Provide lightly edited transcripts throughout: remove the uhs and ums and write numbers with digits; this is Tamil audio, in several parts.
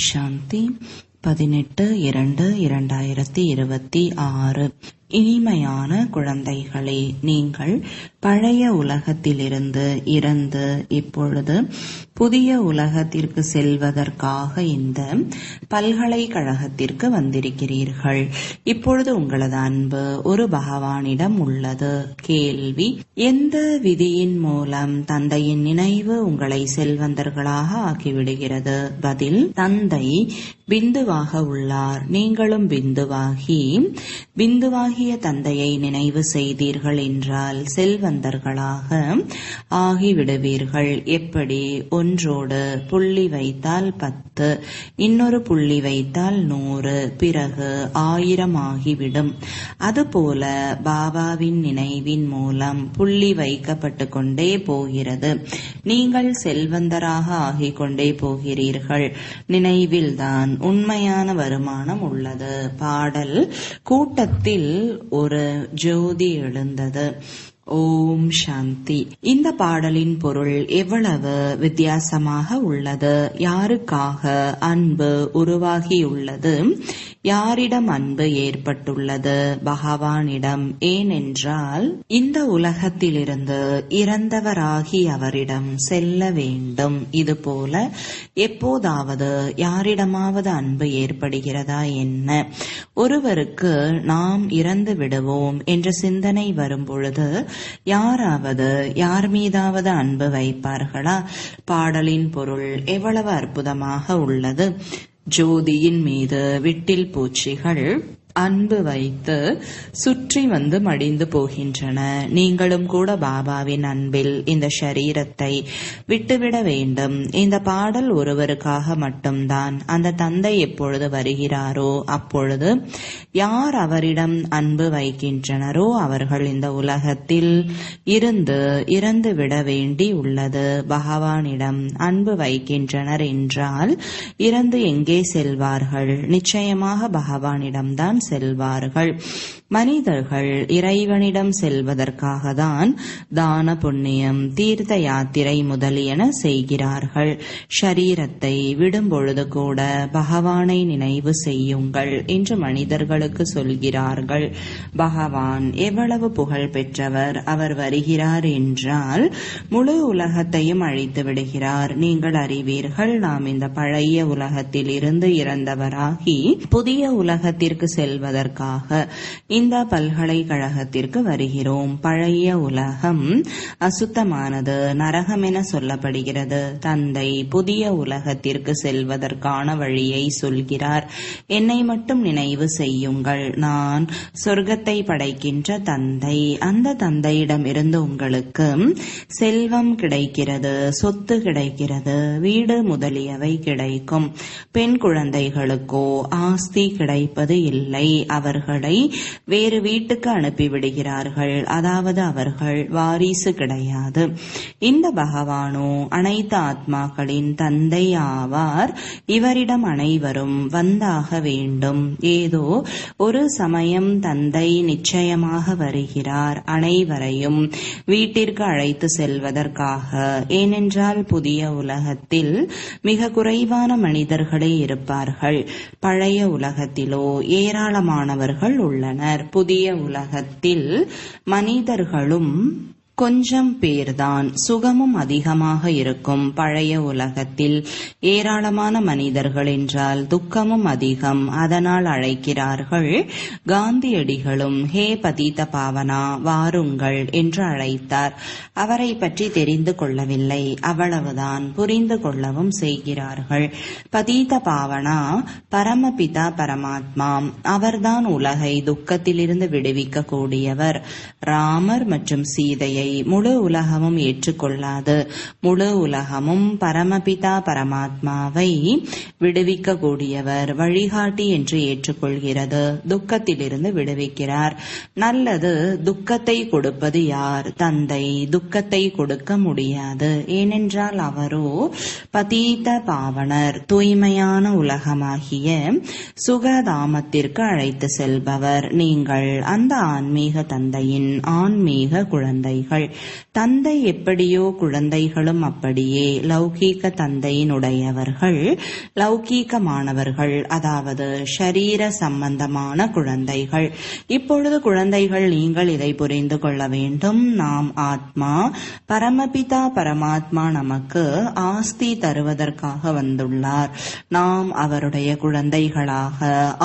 சாந்தி. 18/2/2026. இனிமையான குழந்தைகளே, நீங்கள் பழைய உலகத்திலிருந்து இறந்து இப்பொழுது புதிய உலகத்திற்கு செல்வதற்காக இந்த பல்கலைக்கழகத்திற்கு வந்திருக்கிறீர்கள். இப்பொழுது உங்களது அன்பு ஒரு பகவானிடம் உள்ளது. கேள்வி: எந்த விதியின் மூலம் தந்தையின் நினைவு உங்களை செல்வந்தர்களாக ஆக்கிவிடுகிறது? பதில்: தந்தை பிந்துவாக உள்ளார். நீங்களும் பிந்துவாகிய தந்தையை நினைவு செய்தீர்கள் என்றால் செல்வந்தர்களாக ஆகிவிடுவீர்கள். எப்படி? ஒன்றோடு புள்ளி வைத்தால் 10, இன்னொரு புள்ளி வைத்தால் 100, பிறகு 1000 ஆகிவிடும். அதுபோல பாபாவின் நினைவின் மூலம் புள்ளி வைக்கப்பட்டு கொண்டே போகிறது. நீங்கள் செல்வந்தராக ஆகிக் கொண்டே போகிறீர்கள். நினைவில்தான் உண்மையான வருமானம் உள்ளது. பாடல்: கூட்டத்தில் ஒரு ஜோதி எழுந்தது. ஓம் சாந்தி. இந்த பாடலின் பொருள் எவ்வளவு வித்தியாசமாக உள்ளது! யாருக்காக அன்பு உருவாகியுள்ளது? யாரிடம் அன்பு ஏற்பட்டுள்ளது? பகவானிடம். ஏனென்றால் இந்த உலகத்திலிருந்து இறந்தவராகி அவரிடம் செல்ல வேண்டும். இதுபோல எப்போதாவது யாரிடமாவது அன்பு ஏற்படுகிறதா என்ன? ஒருவருக்கு நாம் இறந்து விடுவோம் என்ற சிந்தனை வரும்பொழுது யாராவது யார் மீதாவது அன்பு வைப்பார்களா? பாடலின் பொருள் எவ்வளவு அற்புதமாக உள்ளது! ஜோதியின் மீது விட்டில் பூச்சிகள் அன்பு வைத்து சுற்றி வந்து மடிந்து போகின்றன. நீங்களும் கூட பாபாவின் அன்பில் இந்த ஷரீரத்தை விட்டுவிட வேண்டும். இந்த பாடல் ஒருவருக்காக மட்டும்தான். அந்த தந்தை எப்பொழுது வருகிறாரோ அப்பொழுது யார் அவரிடம் அன்பு வைக்கின்றனரோ அவர்கள் இந்த உலகத்தில் இறந்து விட வேண்டி உள்ளது. பகவானிடம் அன்பு வைக்கின்றனர் என்றால் இறந்து எங்கே செல்வார்கள்? நிச்சயமாக பகவானிடம்தான் செல்வார்கள். மனிதர்கள் இறைவனிடம் செல்வதற்காக தான் தான புண்ணியம், தீர்த்த யாத்திரை முதலியன செய்கிறார்கள். ஷரீரத்தை விடும் பொழுது கூட பகவானை நினைவு செய்யுங்கள் என்று மனிதர்களுக்கு சொல்கிறார்கள். பகவான் எவ்வளவு புகழ் பெற்றவர்! அவர் வருகிறார் என்றால் முழு உலகத்தையும் அழித்து விடுகிறார். நீங்கள் அறிவீர்கள், நாம் இந்த பழைய உலகத்தில் இருந்து இறந்தவராகி புதிய உலகத்திற்கு செல்வதற்காக இந்த பல்கலைக்கழகத்திற்கு வருகிறோம். பழைய உலகம் அசுத்தமானது, நரகம் என சொல்லப்படுகிறது. தந்தை புதிய உலகத்திற்கு செல்வதற்கான வழியை சொல்கிறார். என்னை மட்டும் நினைவு செய்யுங்கள். நான் சொர்க்கத்தை படைக்கின்ற தந்தை. அந்த தந்தையிடமிருந்து உங்களுக்கு செல்வம் கிடைக்கிறது, சொத்து கிடைக்கிறது, வீடு முதலியவை கிடைக்கும். பெண் குழந்தைகளுக்கோ ஆஸ்தி கிடைப்பது இல்லை. அவர்களை வேறு வீட்டுக்கு அனுப்பிவிடுகிறார்கள். அதாவது அவர்கள் வாரிசு கிடையாது. இந்த பகவானோ அனைத்து ஆத்மாக்களின் தந்தை ஆவார். இவரிடம் அனைவரும் வந்தாக வேண்டும். ஏதோ ஒரு சமயம் தந்தை நிச்சயமாக வருகிறார், அனைவரையும் வீட்டிற்கு அழைத்து செல்வதற்காக. ஏனென்றால் புதிய உலகத்தில் மிக குறைவான மனிதர்களே இருப்பார்கள். பழைய உலகத்திலோ ஏராளமானவர்கள் உள்ளனர். புதிய உலகத்தில் மனிதர்களும் கொஞ்சம் பேர்தான், சுகமும் அதிகமாக இருக்கும். பழைய உலகத்தில் ஏராளமான மனிதர்கள் என்றால் துக்கமும் அதிகம். அதனால் அழைக்கிறார்கள். காந்தியடிகளும் ஹே பதீத பாவனா வாருங்கள் என்று அழைத்தார். அவரை பற்றி தெரிந்து கொள்ளவில்லை, அவ்வளவுதான். புரிந்து கொள்ளவும் செய்கிறார்கள். பதீத பாவனா பரமபிதா பரமாத்மா. அவர்தான் உலகை துக்கத்திலிருந்து விடுவிக்க கூடியவர். ராமர் மற்றும் சீதையை முழு உலகமும் ஏற்றுக்கொள்ளாது. முழு உலகமும் பரமபிதா பரமாத்மாவை விடுவிக்க கூடியவர், வழிகாட்டி என்று ஏற்றுக்கொள்கிறது. துக்கத்திலிருந்து விடுவிக்கிறார். நல்லது. துக்கத்தை கொடுப்பது யார்? தந்தை துக்கத்தை கொடுக்க முடியாது. ஏனென்றால் அவரோ பதீத பாவனர், தூய்மையான உலகமாகிய சுகதாமத்திற்கு அழைத்து செல்பவர். நீங்கள் அந்த ஆன்மீக தந்தையின் ஆன்மீக குழந்தைகள். குழந்தைகள். தந்தை எப்படியோ குழந்தைகளும் அப்படியே. லௌகீக தந்தையினுடையவர்கள் லௌகீகமானவர்கள், அதாவது ஷரீர சம்பந்தமான குழந்தைகள். இப்பொழுது குழந்தைகள், நீங்கள் இதை புரிந்து கொள்ள வேண்டும். நாம் ஆத்மா, பரமபிதா பரமாத்மா நமக்கு ஆஸ்தி தருவதற்காக வந்துள்ளார். நாம் அவருடைய குழந்தைகளாக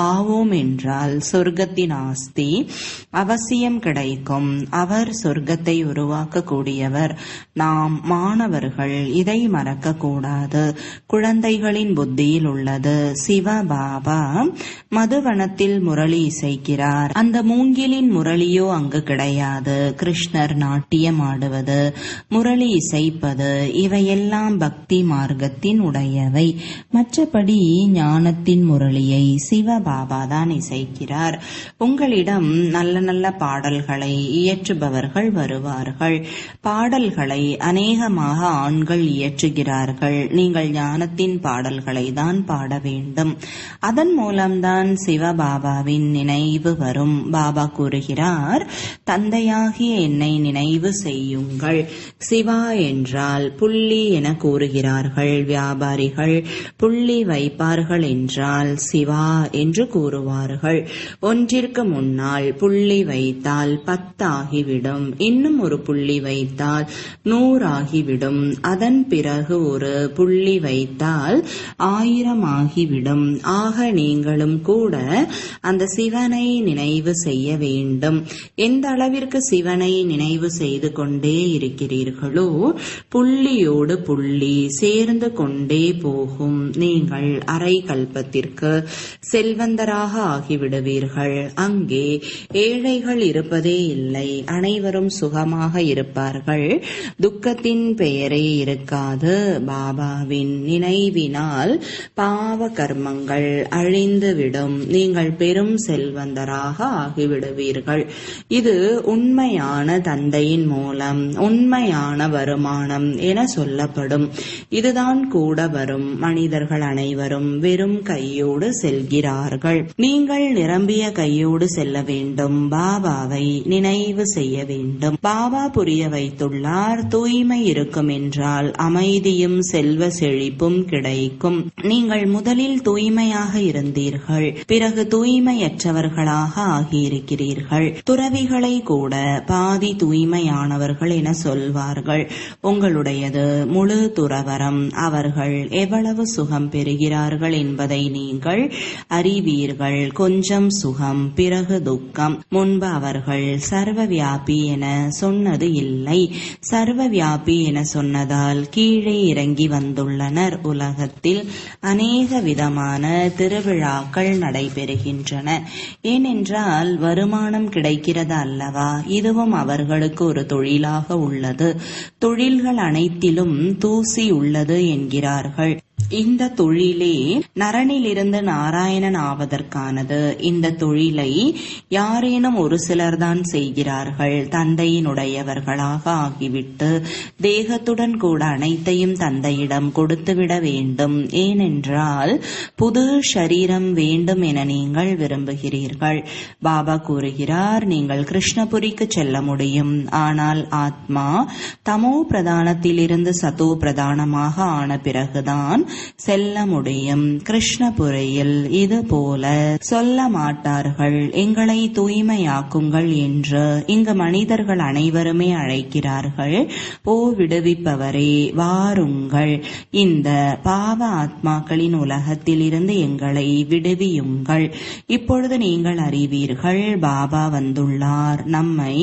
ஆவோம் என்றால் சொர்க்கத்தின் ஆஸ்தி அவசியம் கிடைக்கும். அவர் சொர்க்கத்தை உருவாக்கக்கூடியவர். நாம் மாணவர்கள், இதை மறக்க கூடாது. குழந்தைகளின் புத்தியில் உள்ளது. சிவபாபா மதுவனத்தில் முரளி இசைக்கிறார். அந்த மூங்கிலின் முரளியோ அங்கு கிடையாது. கிருஷ்ணர் நாட்டியம் ஆடுவது, முரளி இசைப்பது, இவையெல்லாம் பக்தி மார்க்கத்தின் உடையவை. மற்றபடி ஞானத்தின் முரளியை சிவபாபா தான் இசைக்கிறார். உங்களிடம் நல்ல நல்ல பாடல்களை இயற்றுபவர்கள் வருவார்கள். பாடல்களை அநேகமாக ஆண்கள் இயற்றுகிறார்கள். நீங்கள் ஞானத்தின் பாடல்களை தான் பாட வேண்டும். அதன் மூலம்தான் சிவபாபாவின் நினைவு வரும். பாபா கூறுகிறார், தந்தையாகிய என்னை நினைவு செய்யுங்கள். சிவா என்றால் புள்ளி என கூறுகிறார்கள் வியாபாரிகள். புள்ளி வைப்பார்கள் என்றால் சிவா என்று கூறுவார்கள். ஒன்றிற்கு முன்னால் புள்ளி வைத்தால் 10 ஆகிவிடும். இன்னும் ஒரு புள்ளி வைத்தால் 100 ஆகிவிடும். அதன் பிறகு ஒரு புள்ளி வைத்தால் 1000 ஆகிவிடும். ஆக நீங்களும் கூட அந்த சிவனை நினைவு செய்ய வேண்டும். எந்த அளவிற்கு சிவனை நினைவு செய்து கொண்டே இருக்கிறீர்களோ புள்ளியோடு புள்ளி சேர்ந்து கொண்டே போகும். நீங்கள் அரை கல்பத்திற்கு செல்வந்தராக ஆகிவிடுவீர்கள். அங்கே ஏழைகள் இருப்பதே இல்லை. அனைவரும் சுகமாக இருப்பார்கள். துக்கத்தின் பெயரே இருக்காது. பாபாவின் நினைவினால் பாவ கர்மங்கள் அழிந்துவிடும். நீங்கள் பெரும் செல்வந்தராக ஆகிவிடுவீர்கள். இது உண்மையான தந்தையின் மூலம் உண்மையான வருமானம் என சொல்லப்படும். இதுதான் கூட வரும். மனிதர்கள் அனைவரும் வெறும் கையோடு செல்கிறார்கள். நீங்கள் நிரம்பிய கையோடு செல்ல வேண்டும். பாபாவை நினைவு செய்ய வேண்டும். பாபா புரிய வைத்துள்ளார், தூய்மை இருக்கும் என்றால் அமைதியும் செல்வ செழிப்பும் கிடைக்கும். நீங்கள் முதலில் தூய்மையாக இருந்தீர்கள், பிறகு தூய்மையற்றவர்களாக ஆகியிருக்கிறீர்கள். துறவிகளை கூட பாதி தூய்மையானவர்கள் என சொல்வார்கள். உங்களுடையது முழு துறவரம். அவர்கள் எவ்வளவு சுகம் பெறுகிறார்கள் என்பதை நீங்கள் அறிவீர்கள். கொஞ்சம் சுகம், பிறகு துக்கம். முன்பு அவர்கள் சர்வ வியாபி என சொன்னது இல்லை. சர்வ வியாபி என சொன்னதால் கீழே இறங்கி வந்துள்ளனர். உலகத்தில் அநேக விதமான திருவிழாக்கள் நடைபெறுகின்றன. ஏனென்றால் வருமானம் கிடைக்கிறது அல்லவா? இதுவும் அவர்களுக்கு ஒரு தொழிலாக உள்ளது. தொழில்கள் அனைத்திலும் தூசி உள்ளது என்கிறார்கள். இந்த தொழிலே நரனிலிருந்து நாராயணன் ஆவதற்கானது. இந்த தொழிலை யாரேனும் ஒரு சிலர்தான் செய்கிறார்கள். தந்தையினுடையவர்களாக ஆகிவிட்டு தேகத்துடன் கூட அனைத்தையும் தந்தையிடம் கொடுத்துவிட வேண்டும். ஏனென்றால் புது ஷரீரம் வேண்டும் என நீங்கள் விரும்புகிறீர்கள். பாபா கூறுகிறார், நீங்கள் கிருஷ்ணபுரிக்கு செல்ல முடியும். ஆனால் ஆத்மா தமோ பிரதானத்திலிருந்து சதோ பிரதானமாக ஆன பிறகுதான் செல்ல முடியும். கிருஷ்ணபுரையில் இது போல சொல்ல மாட்டார்கள், எங்களை தூய்மையாக்குங்கள் என்று. இங்கு மனிதர்கள் அனைவருமே அழைக்கிறார்கள், ஓ விடுவிப்பவரே வாருங்கள், இந்த பாவ ஆத்மாக்களின் உலகத்தில் இருந்து எங்களை விடுவியுங்கள். இப்பொழுது நீங்கள் அறிவீர்கள், பாபா வந்துள்ளார் நம்மை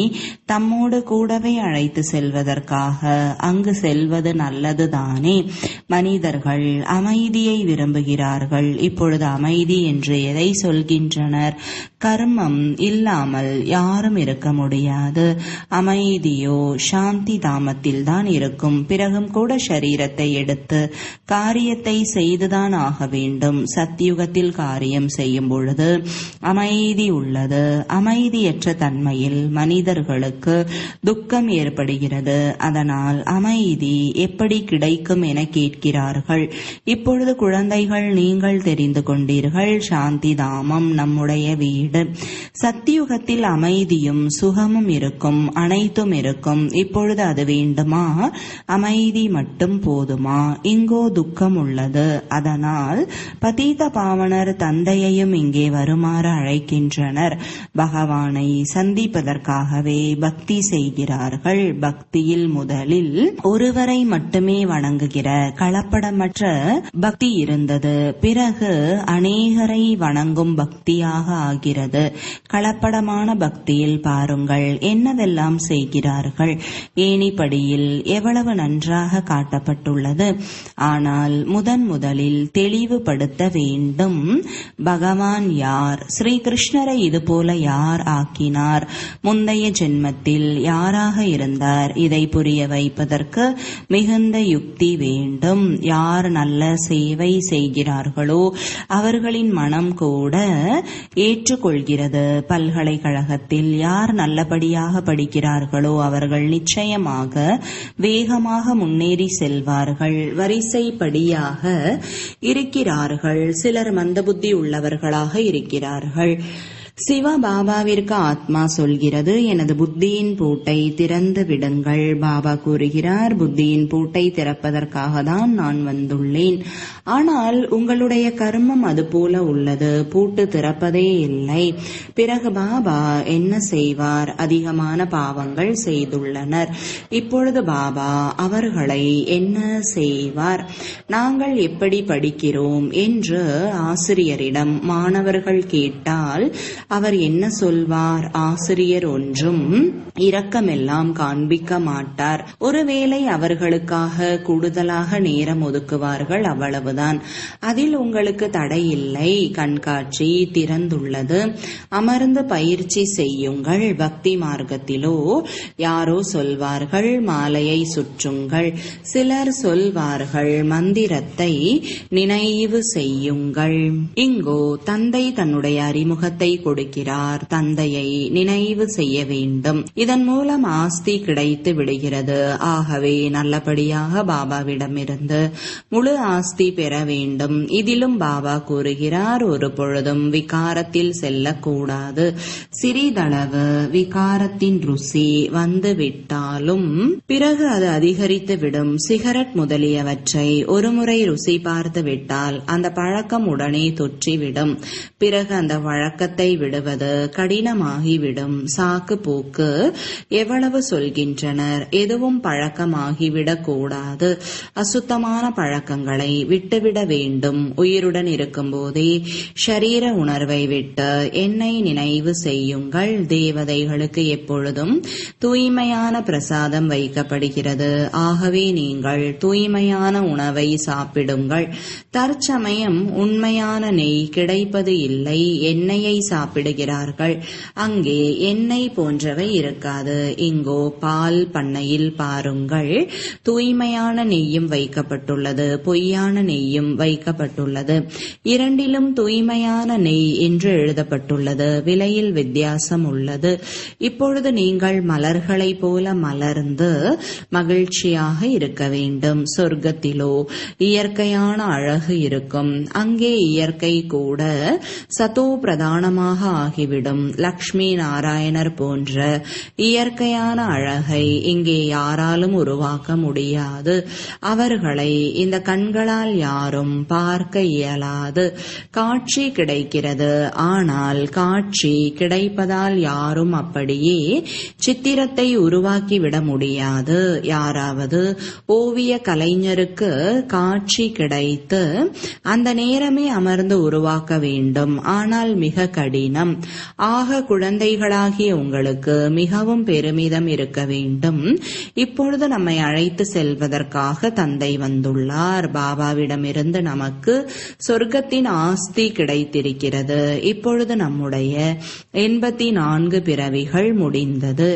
தம்மோடு கூடவே அழைத்து செல்வதற்காக. அங்கு செல்வது நல்லதுதானே. மனிதர்கள் அமைதியை விரும்புகிறார்கள். இப்பொழுது அமைதி என்று எதை சொல்கின்றனர்? கர்மம் இல்லாமல் யாரும் இருக்க முடியாது. அமைதியோ சாந்தி தாமத்தில் தான் இருக்கும். பிறகும் கூட சரீரத்தை எடுத்து காரியத்தை செய்துதான் ஆக வேண்டும். சத்தியுகத்தில் காரியம் செய்யும் பொழுது அமைதி உள்ளது. அமைதியற்ற தன்மையில் மனிதர்களுக்கு துக்கம் ஏற்படுகிறது. அதனால் அமைதி எப்படி கிடைக்கும் என கேட்கிறார்கள். இப்பொழுது குழந்தைகள், நீங்கள் தெரிந்து கொண்டீர்கள், சாந்தி தாமம் நம்முடைய வீடு. சத்தியுகத்தில் அமைதியும் சுகமும் இருக்கும், அனைத்தும் இருக்கும். இப்பொழுது அது வேண்டுமா? அமைதி மட்டும் போதுமா? இங்கோ துக்கம் உள்ளது. அதனால் பதீத பாவனர் தந்தையையும் இங்கே வருமாறு அழைக்கின்றனர். பகவானை சந்திப்பதற்காகவே பக்தி செய்கிறார்கள். பக்தியில் முதலில் ஒருவரை மட்டுமே வணங்குகிற கலப்படமற்ற பக்தி இருந்தது. பிறகு அநேகரை வணங்கும் பக்தியாக ஆகிறது. கலப்படமான பக்தியில் பாருங்கள் என்னவெல்லாம் செய்கிறார்கள். ஏணிப்படியில் எவ்வளவு நன்றாக காட்டப்பட்டுள்ளது. ஆனால் முதலில் தெளிவுபடுத்த வேண்டும். பகவான் யார்? ஸ்ரீ கிருஷ்ணரை இதுபோல யார் ஆக்கினார்? முந்தைய ஜென்மத்தில் யாராக இருந்தார்? இதை புரிய வைப்பதற்கு மிகுந்த யுக்தி வேண்டும். யார் நல்ல சேவை செய்கிறார்களோ அவர்களின் மனம் கூட ஏற்றுக்கொள்கிறது. பல்கலைக்கழகத்தில் யார் நல்லபடியாக படிக்கிறார்களோ அவர்கள் நிச்சயமாக வேகமாக முன்னேறி செல்வார்கள். வரிசைப்படியாக இருக்கிறார்கள். சிலர் மந்தபுத்தி உள்ளவர்களாக இருக்கிறார்கள். சிவபாபாவிற்கு ஆத்மா சொல்கிறது, எனது புத்தியின் பூட்டை திறந்து விடுங்கள். பாபா கூறுகிறார், புத்தியின் பூட்டை திறப்பதற்காக தான் நான் வந்துள்ளேன். ஆனால் உங்களுடைய கர்மம் அதுபோல உள்ளது, பூட்டு திறப்பதே இல்லை. பிறகு பாபா என்ன செய்வார்? அதிகமான பாவங்கள் செய்துள்ளனர். இப்பொழுது பாபா அவர்களை என்ன செய்வார்? நாங்கள் எப்படி படிக்கிறோம் என்று ஆசிரியரிடம் மாணவர்கள் கேட்டால் அவர் என்ன சொல்வார்? ஆசிரியர் ஒன்றும் இரக்கமெல்லாம் காண்பிக்க மாட்டார். ஒருவேளை அவர்களுக்காக கூடுதலாக நேரம் ஒதுக்குவார்கள், அவ்வளவுதான். அதில் உங்களுக்கு தடை இல்லை. கண்காட்சி திறந்துள்ளது. அமர்ந்து பயிற்சி செய்யுங்கள். பக்தி மார்க்கத்திலோ யாரோ சொல்வார்கள் மாலையை சுற்றுங்கள். சிலர் சொல்வார்கள் மந்திரத்தை நினைவு செய்யுங்கள். இங்கோ தந்தை தன்னுடைய அறிமுகத்தை கொடுக்கிறார். தந்தையை நினைவு செய்ய வேண்டும். இதன் மூலம் ஆஸ்தி கிடைத்து விடுகிறது. ஆகவே நல்லபடியாக பாபாவிடமிருந்து முழு ஆஸ்தி பெற வேண்டும். இதிலும் பாபா கூறுகிறார், ஒரு பொழுதும் விகாரத்தில் செல்லக்கூடாது. சிறிதளவு விகாரத்தின் ருசி வந்துவிட்டாலும் பிறகு அது அதிகரித்து விடும். சிகரெட் முதலியவற்றை ஒருமுறை ருசி பார்த்து விட்டால் அந்த பழக்கம் உடனே தொற்றிவிடும். பிறகு அந்த வழக்கத்தை விடுவது கடினமாகிவிடும். சாக்கு போக்கு எவ்வளவு சொல்கின்றனர். எதுவும் பழக்கமாகிவிடக் கூடாது. அசுத்தமான பழக்கங்களை விட்டுவிட வேண்டும். உயிருடன் இருக்கும் போதே ஷரீர உணர்வை விட்டு என்னை நினைவு செய்யுங்கள். தேவதைகளுக்கு எப்பொழுதும் தூய்மையான பிரசாதம் வைக்கப்படுகிறது. ஆகவே நீங்கள் தூய்மையான உணவை சாப்பிடுங்கள். தற்சமயம் உண்மையான நெய் கிடைப்பது இல்லை. எண்ணெயை சாப்பிடுகிறார்கள். அங்கே எண்ணெய் போன்றவை இருக்காது. இங்கோ பால் பண்ணையில் பாருங்கள், தூய்மையான நெய்யும் வைக்கப்பட்டுள்ளது, பொய்யான நெய்யும் வைக்கப்பட்டுள்ளது. இரண்டிலும் தூய்மையான நெய் என்று எழுதப்பட்டுள்ளது. விலையில் வித்தியாசம் உள்ளது. இப்பொழுது நீங்கள் மலர்களைப் போல மலர்ந்து மகிழ்ச்சியாக இருக்க வேண்டும். சொர்க்கத்திலோ இயற்கையான அழகு இருக்கும். அங்கே இயற்கை கூட சதோ பிரதானமாக ஆகிவிடும். லக்ஷ்மி நாராயணர் போன்ற இயற்கையான அழகை இங்கே யாராலும் உருவாக்க முடியாது. அவர்களை இந்த கண்களால் யாரும் பார்க்க இயலாது. காட்சி கிடைக்கிறது, ஆனால் காட்சி கிடைப்பதால் யாரும் அப்படியே சித்திரத்தை உருவாக்கிவிட முடியாது. யாராவது ஓவிய கலைஞருக்கு காட்சி கிடைத்து அந்த நேரமே அமர்ந்து உருவாக்க வேண்டும். ஆனால் மிக கடினம். ஆக குழந்தைகளாகிய உங்களுக்கு மிகவும் பெருமிதம் இருக்க வேண்டும். இப்பொழுது நம்மை அழைத்து செல்வதற்காக தந்தை வந்துள்ளார். பாபாவிடமிருந்து நமக்கு சொர்க்கத்தின் ஆஸ்தி கிடைத்திருக்கிறது. இப்பொழுது நம்முடைய 84 பிறவிகள் முடிந்தது.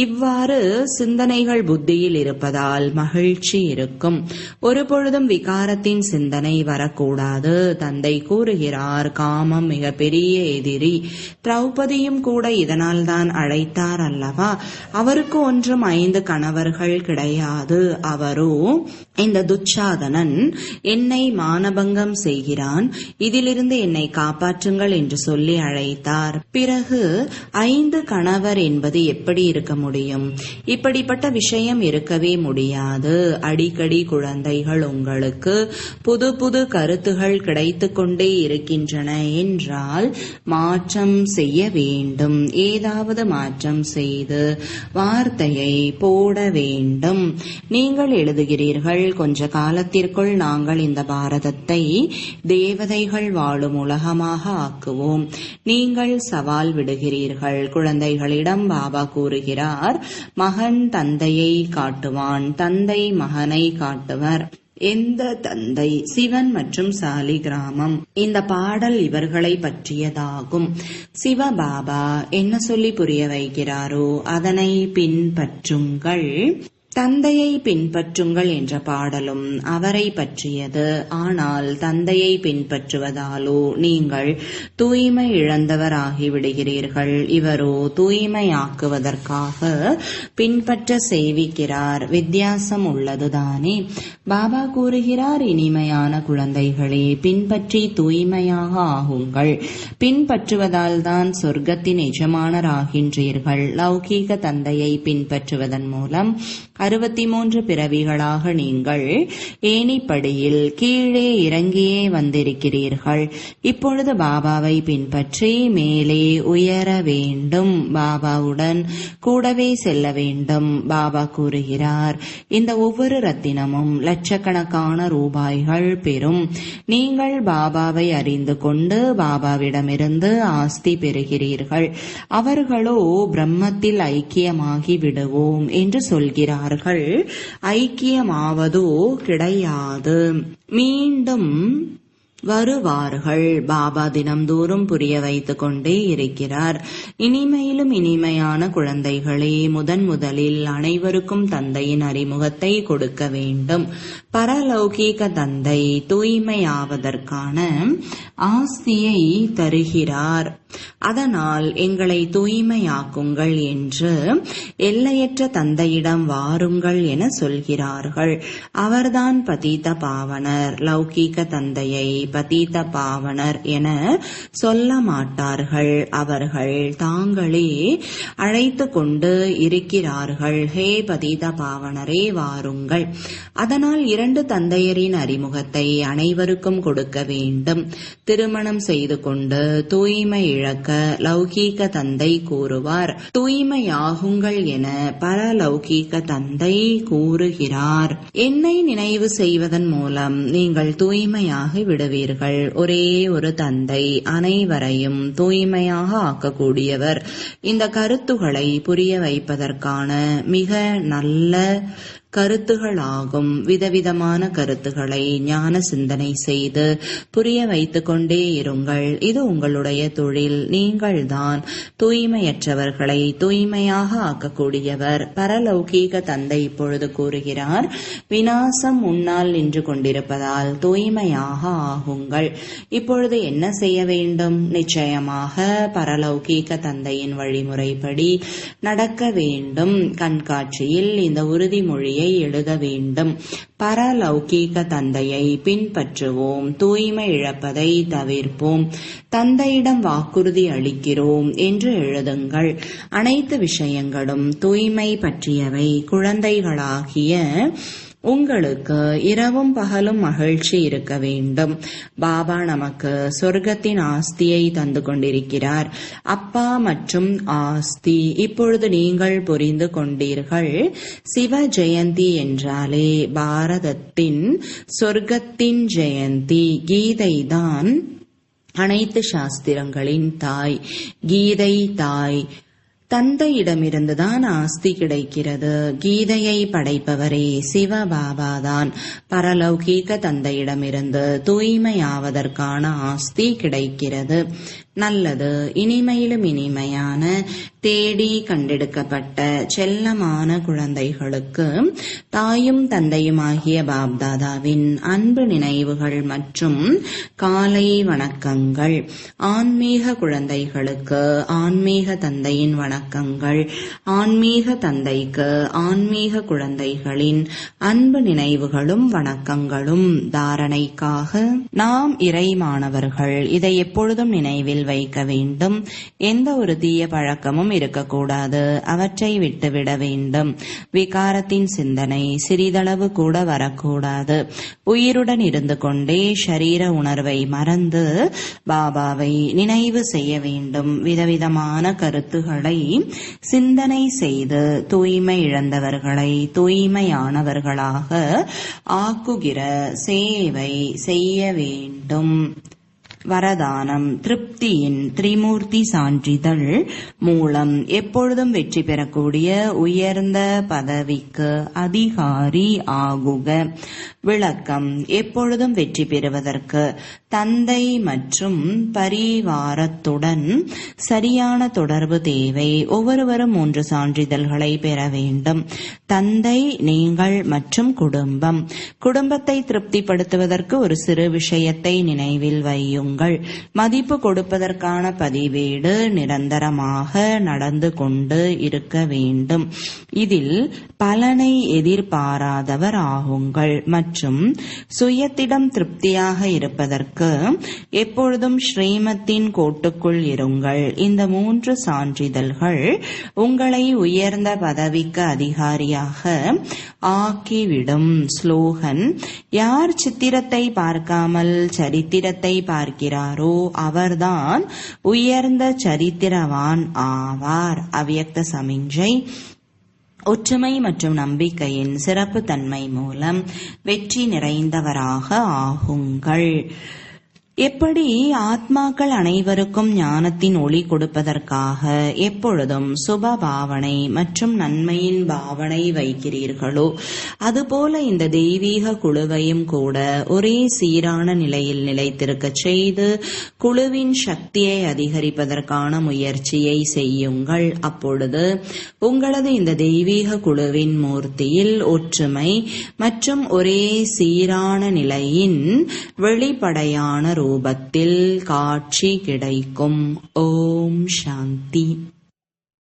இவ்வாறு சிந்தனைகள் புத்தியில் இருப்பதால் மகிழ்ச்சி இருக்கும். ஒரு பொழுதும் விகாரத்தின் சிந்தனை வரக்கூடாது. தந்தை கூறுகிறார், காமம் மிக பெரிய எதிரி. திரௌபதியும் கூட இதனால் தான் அழைத்தார் அல்லவா. அவருக்கு ஒன்றும் 5 கணவர்கள் கிடையாது. அவரோ இந்த துச்சாதனன் என்னை மானபங்கம் செய்கிறான், இதிலிருந்து என்னை காப்பாற்றுங்கள் என்று சொல்லி அழைத்தார். பிறகு 5 கணவர் என்பது எப்படி இருக்க முடியும்? இப்படிப்பட்ட விஷயம் இருக்கவே முடியாது. அடிக்கடி குழந்தைகள் உங்களுக்கு புது புது கருத்துகள் கிடைத்து கொண்டே இருக்கின்றன என்றால் மாற்றம் செய்ய வேண்டும். ஏதாவது மாற்றம் செய்து வார்த்தையை போட வேண்டும். நீங்கள் எழுதுகிறீர்கள், கொஞ்ச காலத்திற்குள் நாங்கள் இந்த பாரதத்தை தேவதைகள் வாழும் உலகமாக ஆக்குவோம். நீங்கள் சவால் விடுகிறீர்கள். குழந்தைகளிடம் பாபா கூறுகிறார், மகன் தந்தையை காட்டுவான், தந்தை மகனை காட்டுவர். எந்த தந்தை? சிவன் மற்றும் சாலிகிராமம். இந்த பாடல் இவர்களை பற்றியதாகும். சிவபாபா என்ன சொல்லி புரிய வைக்கிறாரோ அதனை பின்பற்றுங்கள். தந்தையை பின்பற்றுங்கள் என்ற பாடலும் அவரை பற்றியது. ஆனால் தந்தையை பின்பற்றுவதாலோ நீங்கள் தூய்மை இழந்தவராகிவிடுகிறீர்கள். இவரோ தூய்மையாக்குவதற்காக பின்பற்ற செய்விக்கிறார். வித்தியாசம் உள்ளதுதானே. பாபா கூறுகிறார், இனிமையான குழந்தைகளே, பின்பற்றி தூய்மையாக ஆகுங்கள். பின்பற்றுவதால் தான் சொர்க்கத்தின் எஜமானராகின்றீர்கள். லௌகீக தந்தையை பின்பற்றுவதன் மூலம் 63 பிறவிகளாக நீங்கள் ஏணிப்படியில் கீழே இறங்கியே வந்திருக்கிறீர்கள். இப்பொழுது பாபாவை பின்பற்றி மேலே உயர வேண்டும். பாபாவுடன் கூடவே செல்ல வேண்டும். பாபா கூறுகிறார், இந்த ஒவ்வொரு ரத்தினமும் லட்சக்கணக்கான ரூபாய்கள் பெறும். நீங்கள் பாபாவை அறிந்து கொண்டு பாபாவிடமிருந்து ஆஸ்தி பெறுகிறீர்கள். அவர்களோ பிரம்மத்தில் ஐக்கியமாகி விடுவோம் என்று சொல்கிறார்கள். ஐக்கியமாவதோ கிடையாது. மீண்டும் வருவார்கள். பாபா தினம்தோறும் புரிய வைத்துக் கொண்டே இருக்கிறார். இனிமையிலும் இனிமையான குழந்தைகளே, முதலில் அனைவருக்கும் தந்தையின் அறிமுகத்தை கொடுக்க வேண்டும். பரலௌகீக தந்தை தூய்மையாவதற்கான ஆஸ்தியை தருகிறார். அதனால் எங்களை தூய்மையாக்குங்கள் என்று எல்லையற்ற தந்தையிடம் வாருங்கள் என சொல்கிறார்கள். அவர்தான் பதீத பாவனர். லௌகீக தந்தையை பதீத பாவனர் என சொல்ல மாட்டார்கள். அவர்கள் தாங்களே அழைத்து கொண்டு இருக்கிறார்கள். ஹே பதீத பாவனரே, வாருங்கள். அதனால் 2 தந்தையரின் அறிமுகத்தை அனைவருக்கும் கொடுக்க வேண்டும். திருமணம் செய்து கொண்டு தூய்மை இழக்க லௌகீக தந்தை கூறுவார். தூய்மையாகுங்கள் என பரலௌகீக தந்தை கூறுகிறார். என்னை நினைவு செய்வதன் மூலம் நீங்கள் தூய்மையாகி விடுவீர்கள். ஒரே ஒரு தந்தை அனைவரையும் தூய்மையாக ஆக்கக்கூடியவர். இந்த கருத்துக்களை புரிய வைப்பதற்கான மிக நல்ல கருத்துகளாகும். விதவிதமான கருத்துக்களை ஞான சிந்தனை செய்து புரிய வைத்துக் கொண்டே இருங்கள். இது உங்களுடைய தொழில். நீங்கள்தான் தூய்மையற்றவர்களை தூய்மையாக ஆக்கக்கூடியவர். பரலௌகீக தந்தை இப்பொழுது கூறுகிறார், விநாசம் முன்னால் நின்று கொண்டிருப்பதால் தூய்மையாக ஆகுங்கள். இப்பொழுது என்ன செய்ய வேண்டும்? நிச்சயமாக பரலௌகீக தந்தையின் வழிமுறைப்படி நடக்க வேண்டும். கண்காட்சியில் இந்த உறுதிமொழியை எழுத வேண்டும். பரலௌகீக தந்தையை பின்பற்றுவோம். தூய்மை இழப்பதை தவிர்ப்போம். தந்தையிடம் வாக்குறுதி அளிக்கிறோம் என்று எழுதுங்கள். அனைத்து விஷயங்களும் தூய்மை பற்றியவை. குழந்தைகளாகிய உங்களுக்கு இரவும் பகலும் மகிழ்ச்சி இருக்க வேண்டும். பாபா நமக்கு சொர்க்கத்தின் ஆஸ்தியை தந்து கொண்டிருக்கிறார். அப்பா மற்றும் ஆஸ்தி. இப்பொழுது நீங்கள் புரிந்து கொண்டீர்கள். சிவ ஜெயந்தி என்றாலே பாரதத்தின் சொர்க்கத்தின் ஜெயந்தி. கீதைதான் அனைத்து சாஸ்திரங்களின் தாய். கீதை தாய். தந்தையிடமிருந்துதான் ஆஸ்தி கிடைக்கிறது. கீதையை படைப்பவரே சிவபாபாதான். பரலௌகீக தந்தையிடமிருந்து தூய்மையாவதற்கான ஆஸ்தி கிடைக்கிறது. நல்லது. இனிமையிலும் இனிமையான தேடி கண்டெடுக்கப்பட்ட செல்லமான குழந்தைகளுக்கு தாயும் தந்தையுமாகிய பாப்தாதாவின் அன்பு நினைவுகள் மற்றும் காலை வணக்கங்கள். ஆன்மீக குழந்தைகளுக்கு ஆன்மீக தந்தையின் வணக்கங்கள். ஆன்மீக தந்தைக்கு ஆன்மீக குழந்தைகளின் அன்பு நினைவுகளும் வணக்கங்களும். தாரணைக்காக நாம் இறை மாணவர்கள் இதை எப்பொழுதும் நினைவில் வைக்க வேண்டும். எந்த ஒரு தீய பழக்கமும் இருக்கக்கூடாது. அவற்றை விட்டுவிட வேண்டும். விகாரத்தின் சிந்தனை சிறிதளவு கூட வரக்கூடாது. உயிருடன் இருந்து கொண்டே ஷரீர உணர்வை மறந்து பாபாவை நினைவு செய்ய வேண்டும். விதவிதமான கருத்துக்களை சிந்தனை செய்து தூய்மை இழந்தவர்களை தூய்மையானவர்களாக ஆக்குகிற சேவை செய்ய வேண்டும். வரதானம். திருப்தியின் திரிமூர்த்தி சான்றிதழ் மூலம் எப்பொழுதும் வெற்றி பெறக்கூடிய உயர்ந்த பதவிக்கு அதிகாரி ஆகுக. விளக்கம். எப்பொழுதும் வெற்றி பெறுவதற்கு தந்தை மற்றும் பரிவாரத்துடன் சரியான தொடர்பு தேவை. ஒவ்வொருவரும் 3 சான்றிதழ்களை பெற வேண்டும். தந்தை, நீங்கள் மற்றும் குடும்பம். குடும்பத்தை திருப்திப்படுத்துவதற்கு ஒரு சிறு விஷயத்தை நினைவில் வையுங்கள். மதிப்பு கொடுப்பதற்கான பதிவேடு நிரந்தரமாக நடந்து கொண்டு இருக்க வேண்டும். இதில் பலனை எதிர்பாராதவர் ஆகுங்கள் மற்றும் சுயத்திடம் திருப்தியாக இருப்பதற்கு எப்பொழுதும் ஸ்ரீமத்தின் கோட்டுக்குள் இருங்கள். இந்த 3 சான்றிதழ்கள் உங்களை உயர்ந்த பதவிக்கு அதிகாரியாக ஆக்கிவிடும். ஸ்லோகன். யார் சித்திரத்தை பார்க்காமல் சரித்திரத்தை பார்க்கிறாரோ அவர்தான் உயர்ந்த சரித்திரவான் ஆவார். அவ்யக்த சமிஞ்சை. ஒற்றுமை மற்றும் நம்பிக்கையின் சிறப்பு தன்மை மூலம் வெற்றி நிறைந்தவராக ஆகுங்கள். எப்படி ஆத்மாக்கள் அனைவருக்கும் ஞானத்தின் ஒளி கொடுப்பதற்காக எப்பொழுதும் சுப பாவனை மற்றும் நன்மையின் பாவனை வைக்கிறீர்களோ அதுபோல இந்த தெய்வீக குழுவையும் கூட ஒரே சீரான நிலையில் நிலைத்திருக்க செய்து குழுவின் சக்தியை அதிகரிப்பதற்கான முயற்சியை செய்யுங்கள். அப்பொழுது உங்களது இந்த தெய்வீக குழுவின் மூர்த்தியில் ஒற்றுமை மற்றும் ஒரே சீரான நிலையின் வெளிப்படையான ரூபத்தில் காட்சி கிடைக்கும். ஓம் சாந்தி.